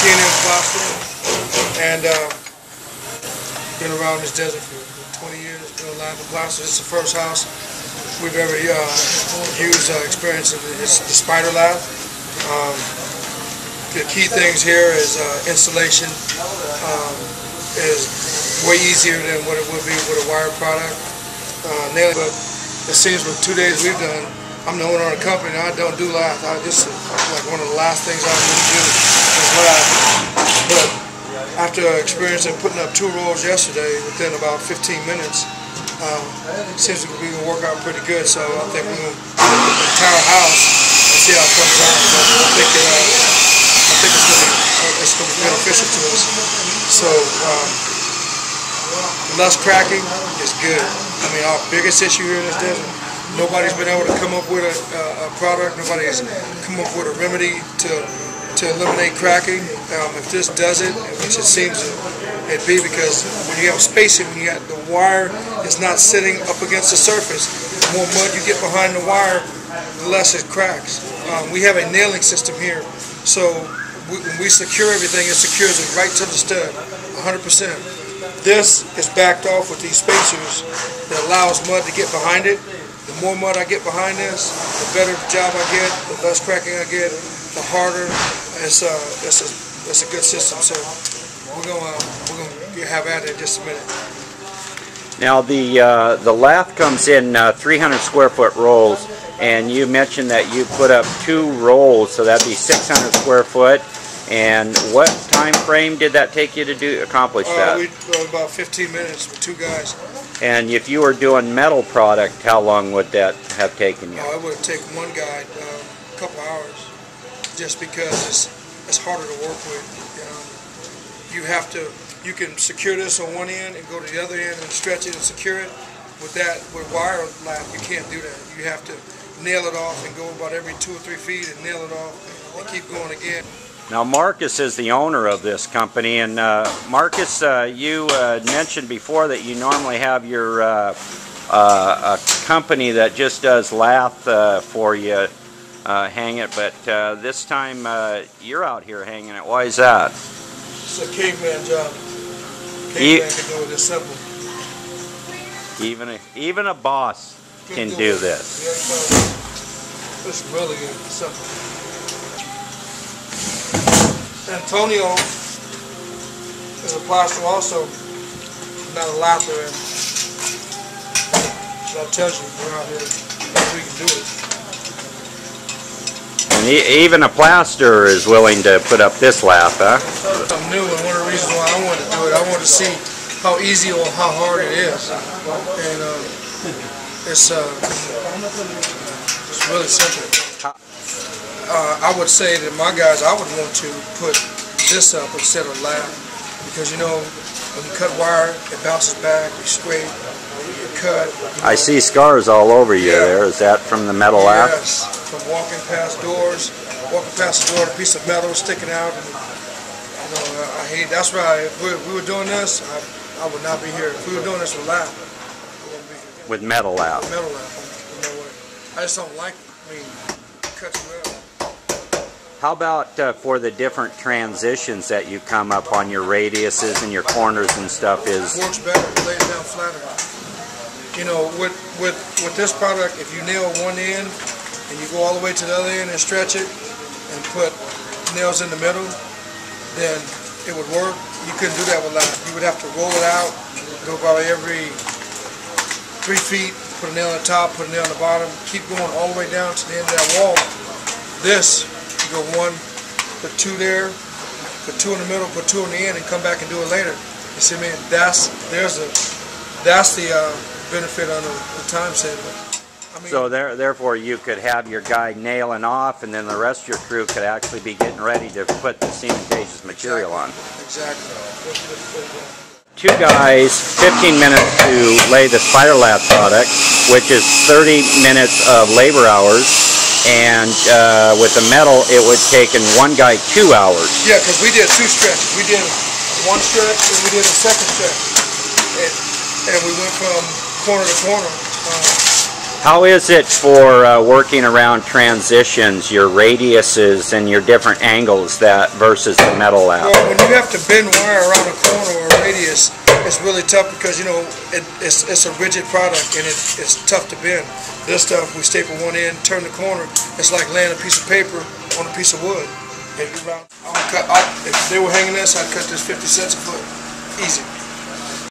T&M Plaster, and been around this desert for 20 years, doing lath and plaster. This is the first house we've ever used experience in the SpiderLath. The key things here is installation is way easier than what it would be with a wire product. Nailing, but it seems with 2 days we've done, I'm the owner of the company and I don't do lath. This is like one of the last things I really do is lath. But after experiencing putting up 2 rolls yesterday within about 15 minutes, it seems like we can work out pretty good. So I think we're going to do the entire house and see how it comes out. But I think it's going to be beneficial to us. So less cracking is good. I mean, our biggest issue here in this desert, nobody's been able to come up with a product. Nobody has come up with a remedy to eliminate cracking. If this does it, which it seems it be, because when you have spacing, when you got the wire is not sitting up against the surface, the more mud you get behind the wire, the less it cracks. We have a nailing system here, so when we secure everything, it secures it right to the stud, 100%. This is backed off with these spacers that allows mud to get behind it. The more mud I get behind this, the better job I get, the less cracking I get, the harder. It's a good system. So we're gonna have at it in just a minute. Now the lath comes in 300 square foot rolls, and you mentioned that you put up 2 rolls, so that'd be 600 square foot. And what time frame did that take you to accomplish that? About 15 minutes with 2 guys. And if you were doing metal product, how long would that have taken you? It would have taken one guy a couple hours, just because it's harder to work with. You can secure this on one end and go to the other end and stretch it and secure it. With wire lath, you can't do that. You have to nail it off and go about every 2 or 3 feet and nail it off and keep going again. Now Marcus is the owner of this company, and Marcus, you mentioned before that you normally have your a company that just does lath for you, hang it, but this time you're out here hanging it. Why is that? It's a caveman job. Caveman can do it this simple. Even a boss can do this. Yeah, it's really simple. Antonio is a plasterer also, not a lather, and that tells you we're out here, we can do it. And even a plasterer is willing to put up this lath, huh? I'm new, and one of the reasons why I wanted to do it, I wanted to see how easy or how hard it is, and it's really simple. I would say that my guys, I would want to put this up instead of lath, because when you cut wire, it bounces back, you scrape, you cut. I see scars all over you there. Is that from the metal lath? Yes, from walking past doors, walking past the door, a piece of metal sticking out, and I hate. That's why if we were doing this, I would not be here. If we were doing this with lath, I wouldn't be here. With metal lath. With metal lath, no way. I just don't like it. I mean, it cuts you out. How about for the different transitions that you come up on your radiuses and your corners and stuff? It works better, it lays down flatter. With this product, if you nail one end and you go all the way to the other end and stretch it and put nails in the middle, then it would work. You couldn't do that with lath. You would have to roll it out, go about every 3 feet, put a nail on the top, put a nail on the bottom, keep going all the way down to the end of that wall. This, you go 1, put 2 there, put 2 in the middle, put 2 in the end, and come back and do it later. You see, man, that's the benefit on the time saver. I mean, so therefore, you could have your guy nailing off, and then the rest of your crew could actually be getting ready to put the cementatious material on. Exactly. 2 guys, 15 minutes to lay the SpiderLath product, which is 30 minutes of labor hours. And with the metal, it would take in 1 guy 2 hours. Yeah, because we did 2 stretches. We did 1 stretch and we did a 2nd stretch. And we went from corner to corner. How is it for working around transitions, your radiuses and your different angles that versus the metal lath? Well, when you have to bend wire around a corner or a radius, it's really tough because, you know, it's a rigid product and it's tough to bend. This stuff, we staple one end, turn the corner, it's like laying a piece of paper on a piece of wood. If they were hanging this, I'd cut this 50 cents a foot. Easy.